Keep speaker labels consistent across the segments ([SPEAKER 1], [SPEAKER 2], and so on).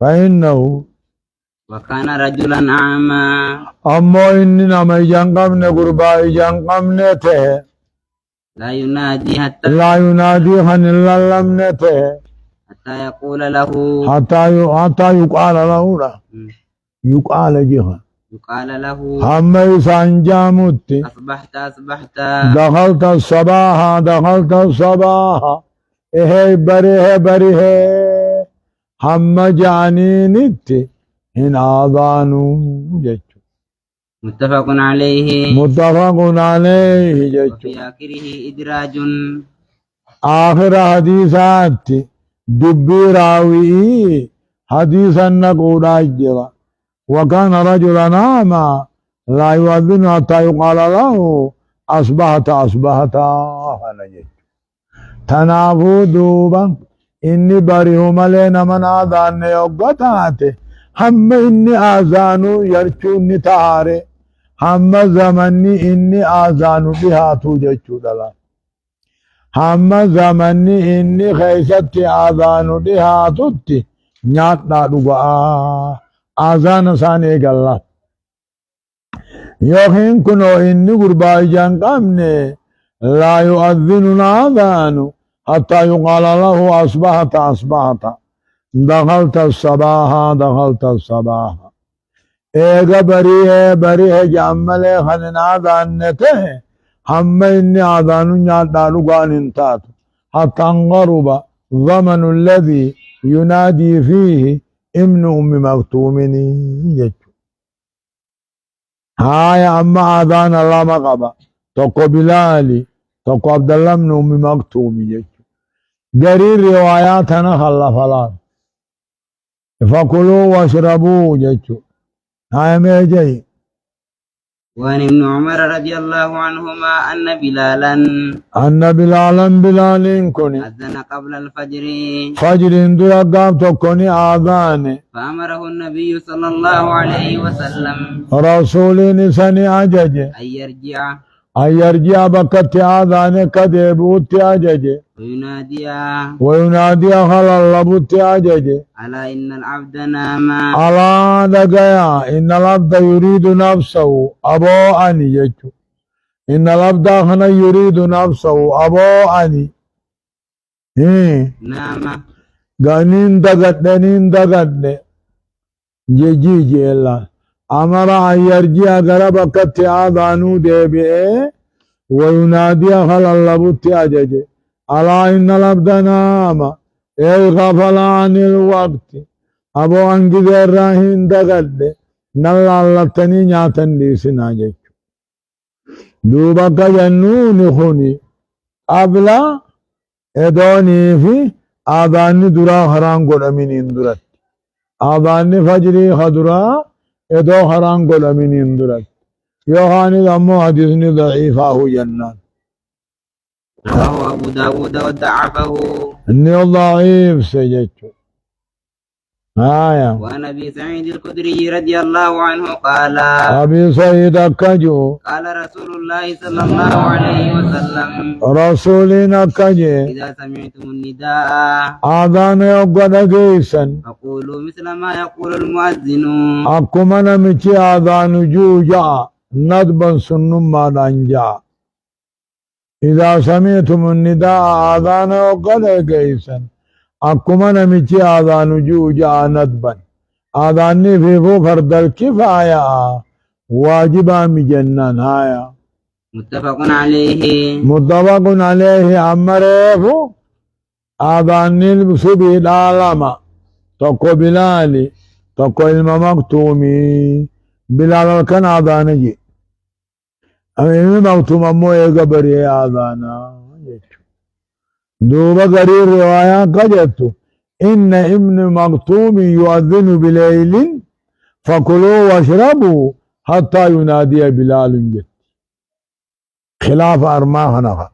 [SPEAKER 1] فإنه
[SPEAKER 2] وكان رجلا أعمى
[SPEAKER 1] أمو إننا ما يجنقمن قربا يجنقمن ته
[SPEAKER 2] لا ينادي
[SPEAKER 1] لا ينادي خن الله لمنته
[SPEAKER 2] حتى يقول له
[SPEAKER 1] حتى يقال له لا يقال جهة
[SPEAKER 2] يقال له
[SPEAKER 1] هم يسان جامت
[SPEAKER 2] أصبحت
[SPEAKER 1] دخلت الصباح إيه بره هم جانينت إن آذانو جيتشو
[SPEAKER 2] متفق عليه
[SPEAKER 1] جيتشو
[SPEAKER 2] وفي آخره إدراج
[SPEAKER 1] آخر حديثات دبي راوي حديثا نقول أجرا وكان رجلا أعمى لا يؤذن حتى يقال له أصبحت تنافو دوبا إني بريء ملين من آذان يوقتاته هم إني آذانو يرچوني تاري هم زمني إني آذانو بها توجچو دلا هم زمني إني خيست آذانو بها توتي نياتنا دوغا آذان ساني قلّا يوخين كنو إني قرباي جانقامني لا يؤذن آذانو حتى يقال له أصبحت دخلت الصباح إيغا بريه جامله خنن آذانته هم إني آذانو نياتنا دوغا انتات حتى انغرب ضمن الذي ينادي فيه ابن أم مكتومني جيتشو هاي أما آذان الله مقبا تقو بلالي تقو عبد الله من أم مكتومي جيتشو قرير رواياتنا خلفلان فكلوا واشربوا جيتشو هاي ميجي
[SPEAKER 2] وعن ابن عمر رضي الله عنهما أن
[SPEAKER 1] بلال كوني
[SPEAKER 2] أذن قبل الفجر
[SPEAKER 1] فجر درقاب تكوني آذان
[SPEAKER 2] فأمره النبي صلى الله عليه وسلم
[SPEAKER 1] رسول نساني عجج أن يرجع بكت آذان كذبوت عجج وينادي خلال لبوت عجج
[SPEAKER 2] ألا إن العبد نام
[SPEAKER 1] ألا دقيا إن العبد يريد نفسه أبوءني يجو إن العبد خنا يريد نفسه أبوءني
[SPEAKER 2] نام
[SPEAKER 1] غنين دقت جيجي جيلا أمر أن يرجع غربكت آذانو ديبئ وينادي خلال لبوت عجج ألا إن العبد نام أي غفل عن الوقت أبو أنجز الراهين دقد نلا اللتني نياتن ديسنا جيچو دوبك جنون خوني قبل ادوني في آذان درا حرام قد أمين اندرت آذان فجري خدرا ادو حرام قد أمين اندرت يوحاني دمو حديثني ضعيفه جنان
[SPEAKER 2] رواه أبو داود وضعفه
[SPEAKER 1] إني ضعيف سجدت
[SPEAKER 2] وعن أبي سعيد الخدري رضي الله عنه قال
[SPEAKER 1] أبي سعيد أكجو
[SPEAKER 2] قال رسول الله صلى الله عليه وسلم
[SPEAKER 1] رسولنا أكجي
[SPEAKER 2] إذا سمعتم النداء
[SPEAKER 1] آذان يقود جيسا
[SPEAKER 2] فقولوا مثل ما يقول المؤذن
[SPEAKER 1] أكما نمشي آذان جوجا ندبا سنما دانجا إذا سمعتم النداء آذان يقود جيسا أكما نمشي آذان جوجا ندبا آذان في فرد الكفاية واجبا مجنن هايا
[SPEAKER 2] متفق
[SPEAKER 1] عليه أمره آذان السبي العالم تقو بلالي تقو المكتومي بلال كان آذانجي المكتوم أمو يقبري آذانا دوبا قرير رواية قجدت إن ابن مكتوم يؤذن بليل فكلوا واشربوا حتى ينادي بلال جد خلاف أرماه نغا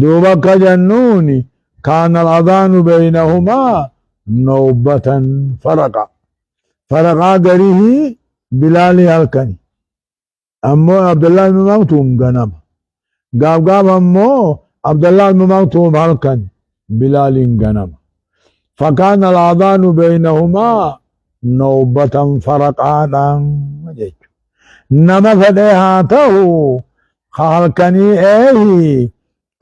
[SPEAKER 1] دوبا كجنوني كان الأذان بينهما نوبة فرقا قريه بلال هلكني أمو عبد الله بن مكتوم غنم قاب أمو عبد الله بن مكتوم هلكني بلال غنم فكان الأذان بينهما نوبة فرقادا نما فديها تهو خالكني ايه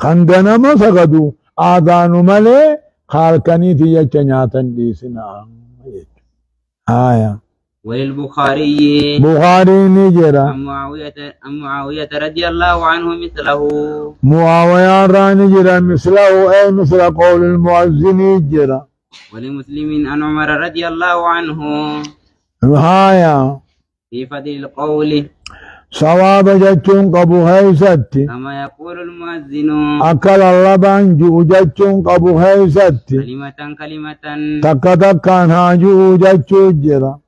[SPEAKER 1] خندنا ما سقدو آذان ملي خالكني تيجا نياتا ديسنا آية
[SPEAKER 2] وللبخاري
[SPEAKER 1] بخاري نجرا
[SPEAKER 2] عن معاوية رضي الله عنه مثله.
[SPEAKER 1] معاوية راني جرا مثله اي مثل قول المؤذن جرا.
[SPEAKER 2] ولمسلم عن عمر رضي الله عنه
[SPEAKER 1] هايا
[SPEAKER 2] في فضل القول
[SPEAKER 1] صواب جتشون قبو هيستي
[SPEAKER 2] كما يقول المؤذن
[SPEAKER 1] أكل اللبن جو جتشون قبو هيستي
[SPEAKER 2] كلمة كلمة
[SPEAKER 1] تكتكان هاجو جتشو جرا.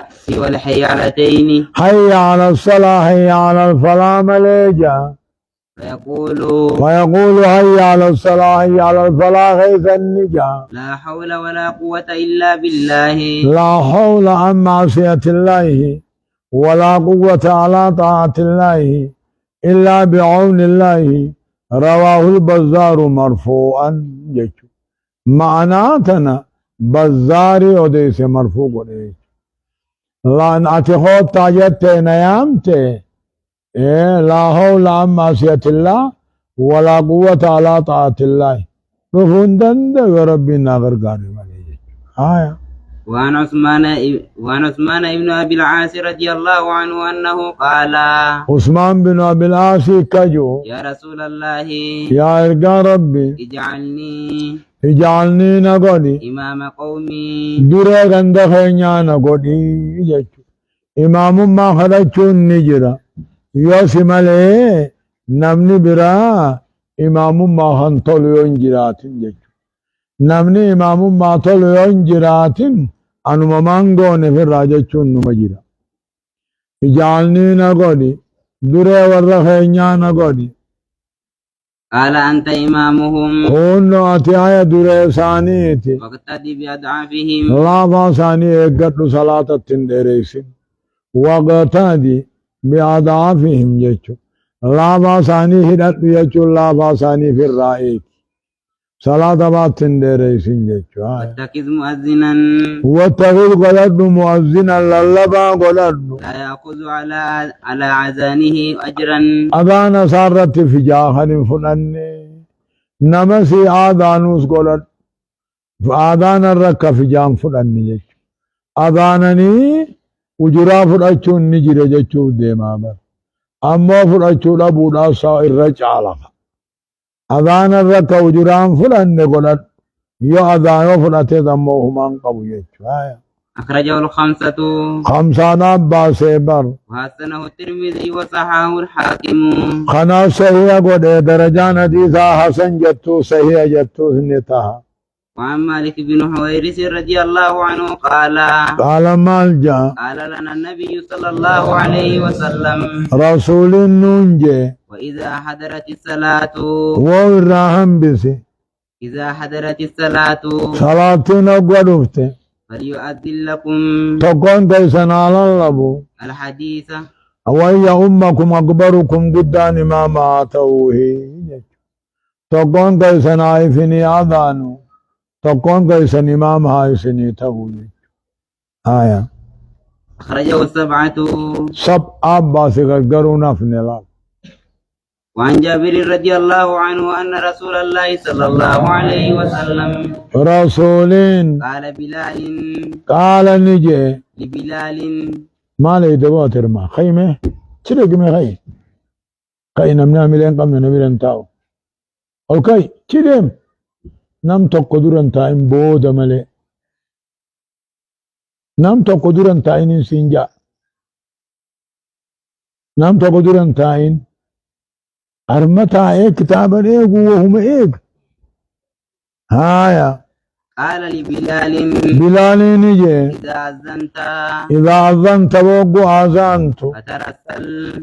[SPEAKER 2] سوى الحيالتين
[SPEAKER 1] حي على الصلاة حي على الفلاح مليجا
[SPEAKER 2] فيقول
[SPEAKER 1] حي على الصلاة حي على الفلاح غيث النجا.
[SPEAKER 2] لا حول ولا قوة إلا بالله.
[SPEAKER 1] لا حول عن معصية الله ولا قوة على طاعة الله إلا بعون الله. رواه البزار مرفوعا جيشو معناتنا بزاري وديس مرفوع وديس لان اتخوت تاجت نيامته لا حول عن معصية الله ولا قوة على طاعة الله رفندن ده ربنا غرغاري مالي. آية
[SPEAKER 2] وعن عثمان ابن أبي العاص رضي الله عنه أنه قال
[SPEAKER 1] عثمان بن أبي العاص كجو
[SPEAKER 2] يا رسول الله
[SPEAKER 1] يا إرقى ربي اجعلني نقولي
[SPEAKER 2] إمام قومي
[SPEAKER 1] دري غند خينيا نقولي جيشو إمام ما خرجون نجرا يوسم عليه نمني برا إمام ما خنطليون جراتين جيشو نمني إمام ما طليون جراتين أنو مانغون في راجچون نمجرا اجعلني نقولي دري ورخينيا نقولي
[SPEAKER 2] قال أنت إمامهم
[SPEAKER 1] هون أتيايا دري ثانيتي
[SPEAKER 2] واقتدي بأضعافهم
[SPEAKER 1] لا فاساني اقدر صلاة التندريسين وقتادي بأضعافهم جيشو لا فاساني هدت جيشو لا فاساني في الرائك صلاة بات تندريسين جيشو.
[SPEAKER 2] واتخذ مؤذنا
[SPEAKER 1] واتخذ قلد مؤذنا للبا قلد
[SPEAKER 2] لا يأخذ على عزانه أجرا.
[SPEAKER 1] أذان سارت في جاهل فلني نمسي آذانوس قلد فآذان الرك في جام فلني جيشو آذانني وجرا فرأچون نجر جيشو ديما بر أما فرأچو لبودا سائر رجعلق أذان الرك وجران فلني قلد يو أذان فلتي ذموهما قبو
[SPEAKER 2] أخرجه الخمسة
[SPEAKER 1] خمسة نبا سيبر
[SPEAKER 2] وحسنه الترمذي وصححه الحاكم.
[SPEAKER 1] خنا صحيح قد درجان حديثا حسن جتو صحيح جتو سنتها.
[SPEAKER 2] وعن مالك بن حويرث رضي الله عنه
[SPEAKER 1] قال مالجا
[SPEAKER 2] قال لنا النبي صلى الله عليه وسلم
[SPEAKER 1] رسول نونجي
[SPEAKER 2] وإذا حضرت الصلاة
[SPEAKER 1] وراهم بسي
[SPEAKER 2] إذا حضرت الصلاة
[SPEAKER 1] صلاتنا قدفته
[SPEAKER 2] فليؤذن لكم
[SPEAKER 1] تكون تيسن على اللبو
[SPEAKER 2] الحديث
[SPEAKER 1] وهي أمكم أكبركم قدان ما ماتوه تكون تيسن عيفني أذانو تكون تيسن إمام هايسني تقول. آية
[SPEAKER 2] أخرجه السبعة
[SPEAKER 1] سبع باسق قرونا في نلال.
[SPEAKER 2] وعن جابر رضي الله عنه أن رسول الله صلى الله عليه وسلم
[SPEAKER 1] رسولين قال نجي
[SPEAKER 2] لبلال
[SPEAKER 1] ما لي دواتر ما خيمه تريق مي خي نمنا ملين قمنا نملين تاو اوكي تريم نم تقدرن تاين بود ملي نم تقدرن تاين سنجا نم تقدرن تاين أرمتا إيه كتابا إيه وهم إيه. هايا
[SPEAKER 2] قال لبلال
[SPEAKER 1] بلال نجي إذا أذنت وقو أذنت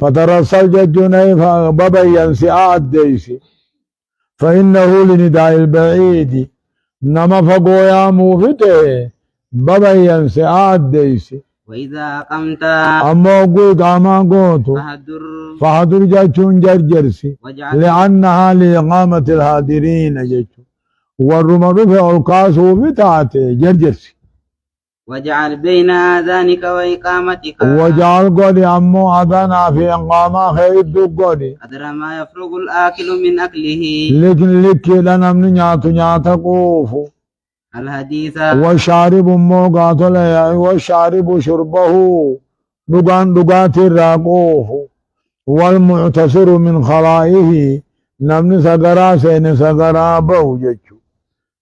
[SPEAKER 1] فترسل ججني فبابا ينسعاد ديسي فإنه لنداء البعيد نما فقويا موفته بابا ينسعاد ديسي.
[SPEAKER 2] وإذا أقمت
[SPEAKER 1] أما قوت أما قوتو فحضر جاتشون جرجرسي لأنها لإقامة الهادرين جاتشو والرمض في القاسو بتاعته جرجرسي
[SPEAKER 2] واجعل بين آذانك وإقامتك
[SPEAKER 1] وجعل قولي أمو أذانا في إقامة خيد قولي
[SPEAKER 2] قدر ما يفرغ الآكل من أكله
[SPEAKER 1] لك لنا من نياتو قوفو
[SPEAKER 2] الحديث
[SPEAKER 1] والشارب موقات لي والشارب شربه دقان دقات الراقوف والمعتصر من خلائه نمن سقرا سين سقرا بوججو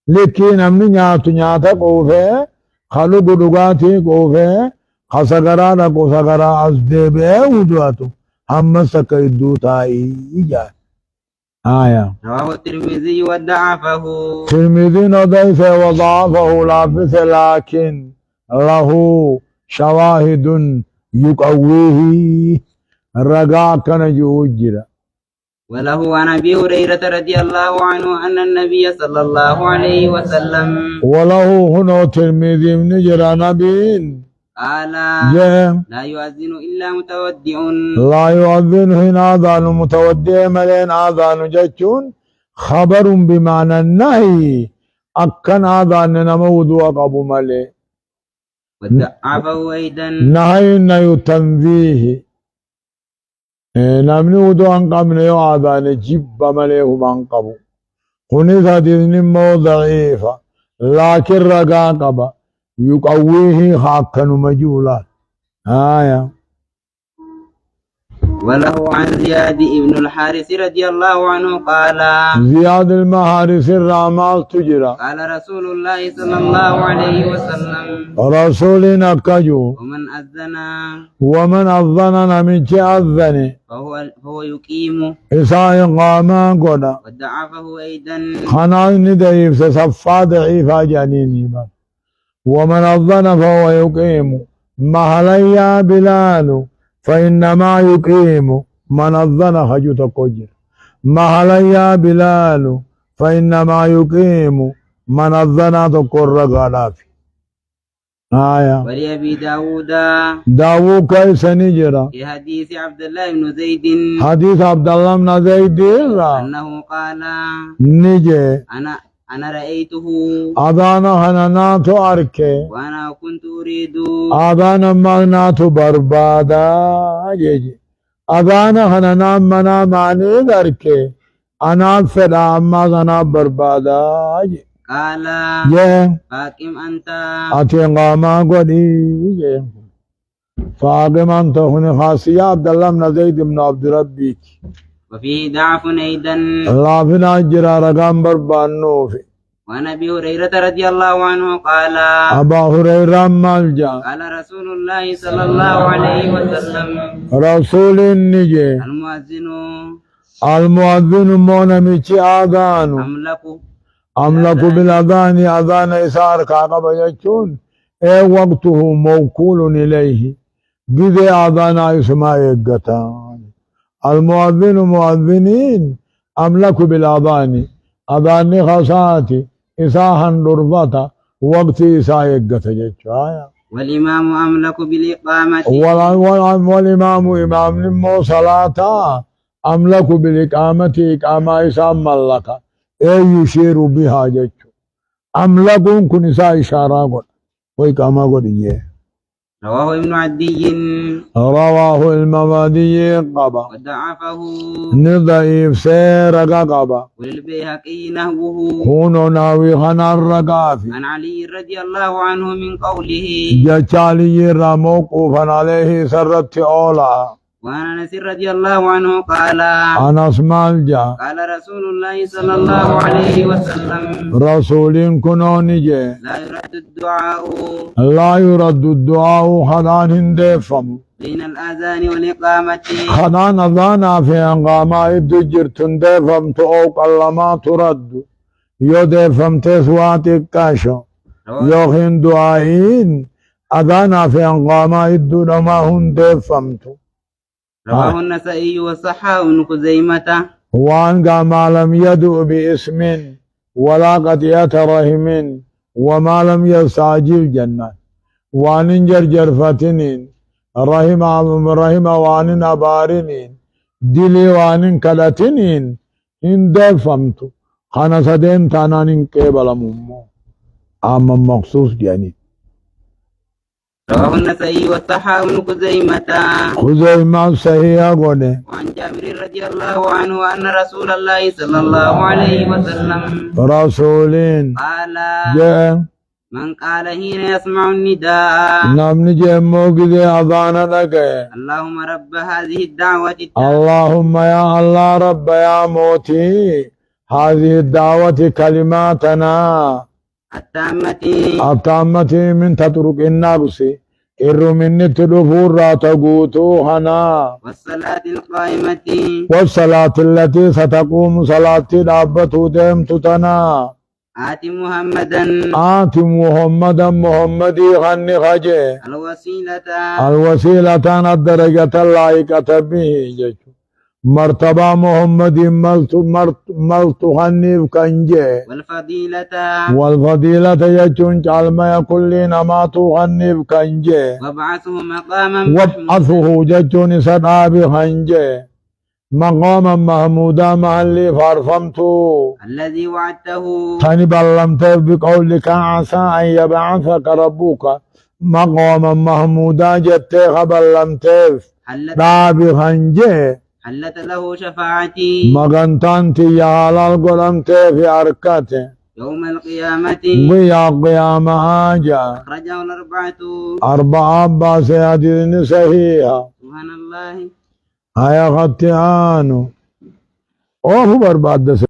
[SPEAKER 1] لكي نمن نياتا قوفه خلق دقاتي قوفه خسقرا لقو سقرا أزدبه ودواتو هم سكيدو تائي إجاد آية
[SPEAKER 2] رواه الترمذي ودعفه
[SPEAKER 1] ترمذي نضيف وضعفه لافث لكن له شواهد يقويه الرقاء كان جوجرا
[SPEAKER 2] وله عن أبي هريرة رضي الله عنه أن النبي صلى الله عليه وسلم
[SPEAKER 1] وله هنا ترمذي من جرى نبي
[SPEAKER 2] قال
[SPEAKER 1] جاء
[SPEAKER 2] لا يؤذن إلا متودع
[SPEAKER 1] لا يؤذن هنا آذان متودع ملين آذان جتون خبر بمعنى النهي أكن آذان نمود وقب ملي
[SPEAKER 2] ودعفه أيضا
[SPEAKER 1] نهي تنذيه نمني ودو أنقب نيو آذان جب مليه منقب خنث دذن مو ضعيفة لكن رقاقب يقويه حقا مجولا آية
[SPEAKER 2] وله عن زياد بن الحارث رضي الله عنه قال
[SPEAKER 1] زياد المحارث الرامال تجرى
[SPEAKER 2] قال رسول الله صلى الله عليه وسلم
[SPEAKER 1] رسول نكجو ومن أذن من أذن
[SPEAKER 2] فهو يقيم
[SPEAKER 1] إساء قاما قد
[SPEAKER 2] ودعفه أيضا
[SPEAKER 1] خنان ضعيف سصفا ضعيفا جانيني ومن أذن فهو يقيم مهليا بلال فإنما يقيم من أذن خجوت قجر مهليا بلال فإنما يقيم من أذن تقر غلافي آية
[SPEAKER 2] ولأبي
[SPEAKER 1] داود كيس نجرى
[SPEAKER 2] في حديث عبد الله بن زيد
[SPEAKER 1] حديث عبد الله بن زيد
[SPEAKER 2] أنه قال
[SPEAKER 1] نجي
[SPEAKER 2] أنا رأيته
[SPEAKER 1] أذانا هنانات أركي
[SPEAKER 2] وأنا كنت أريد
[SPEAKER 1] أذانا مغنات بربادا جيجي أذانا هنانات منا معني ذركي أنا فدا أما ذنا بربادا جي
[SPEAKER 2] قال فاقم أنت
[SPEAKER 1] أتيغاما قولي فاقم أنت هنا خاصية عبد الله بن زيد بن عبد ربيك
[SPEAKER 2] وفيه ضعف أيضا
[SPEAKER 1] الله في ناجرة رقم بربانو في
[SPEAKER 2] وعن أبي هريرة رضي الله عنه قال
[SPEAKER 1] أبا هريرة مالجا
[SPEAKER 2] قال رسول الله صلى الله عليه وسلم
[SPEAKER 1] رسول النجي المؤذن مونميشي آذان أملك بالأذان أذان إسار كعقب يجون أي وقته موكول إليه قذي أذان اسماء يقتان المؤذن مؤذنين أملك بالأذان أذان خاصاتي إساها دربتا وقت إساء يقتان
[SPEAKER 2] والإمام أملك بالإقامة
[SPEAKER 1] والإمام إمام نمو صلاة أملك بالإقامة إقامة إساء ملكا أي يشير بها جيتشو أملكون كن إساء إشارة قد وإقامة قد إيه
[SPEAKER 2] رواه ابن عدي
[SPEAKER 1] رواه المبادي قبا
[SPEAKER 2] وضعفه
[SPEAKER 1] نضعيف سير قبا
[SPEAKER 2] وللبيهقي نهوه
[SPEAKER 1] هونو ناوي خنا الرقافي
[SPEAKER 2] عن علي رضي الله عنه من قوله
[SPEAKER 1] جچالي موقوفا عليه سرت أولا
[SPEAKER 2] وعن أنس رضي الله عنه قال
[SPEAKER 1] أنس مالجا
[SPEAKER 2] قال رسول الله صلى الله عليه وسلم
[SPEAKER 1] رسول كنونجي لا يرد الدعاء خدان هندفم
[SPEAKER 2] بين الأذان والإقامة
[SPEAKER 1] خدان أذانا في أنقاما إدجر تندفم تؤوك اللما ترد يدفم تسواتك كاشو يوخين دعائين أذانا في أنقاما إدو لما هندفمتو
[SPEAKER 2] رواه النسائي وصححه ابن خزيمة
[SPEAKER 1] وان ما لم يدعو باسم ولا قطيعة رحم وما لم يستعجل جنة وان جرجر فتنين رحم وان أبارنين دلي وان كلتنين إن دفمت خانا سدين تانانين قبل ممو أما مخصوص يعني
[SPEAKER 2] رواه النسائي والصحاح بن خزيمة.
[SPEAKER 1] خزيمة صحيح قوله.
[SPEAKER 2] وعن جابر رضي الله عنه أن رسول الله صلى الله عليه وسلم
[SPEAKER 1] رسولين
[SPEAKER 2] قال
[SPEAKER 1] جاء
[SPEAKER 2] من قال حين يسمع النداء
[SPEAKER 1] نمني جاء موجود أذانا لك
[SPEAKER 2] اللهم رب هذه الدعوة
[SPEAKER 1] اللهم يا الله رب يا موتي هذه الدعوة كلماتنا التامة من تترك النفس إر من تدفور تقوتو هنا
[SPEAKER 2] والصلاة القائمة
[SPEAKER 1] والصلاة التي ستقوم صلاة دابة دم تتنا
[SPEAKER 2] آت محمدا
[SPEAKER 1] محمدي خني خجي الوسيلة الدرجة اللائقة به مرتبة محمد ملت خنيف كنجي والفضيلة يجون جعلما يقول لنا ما تخنيف كنجي وابعثه يجون سداب خنجي مقاما محمودا محلي فارفمتو
[SPEAKER 2] الذي وعدته
[SPEAKER 1] تاني بلمت بقولك عسى أن يبعثك ربك مقاما محمودا جتك بلمت داب خنجي
[SPEAKER 2] حلت له شفاعتي
[SPEAKER 1] مغنتانتي يا حلال قلمت في أركاته
[SPEAKER 2] يوم القيامة
[SPEAKER 1] ويا قيامة آجا
[SPEAKER 2] أخرجه الأربعة
[SPEAKER 1] أربعة باسيادين صحيحة
[SPEAKER 2] سبحان الله
[SPEAKER 1] آية خطيانو أوه برباد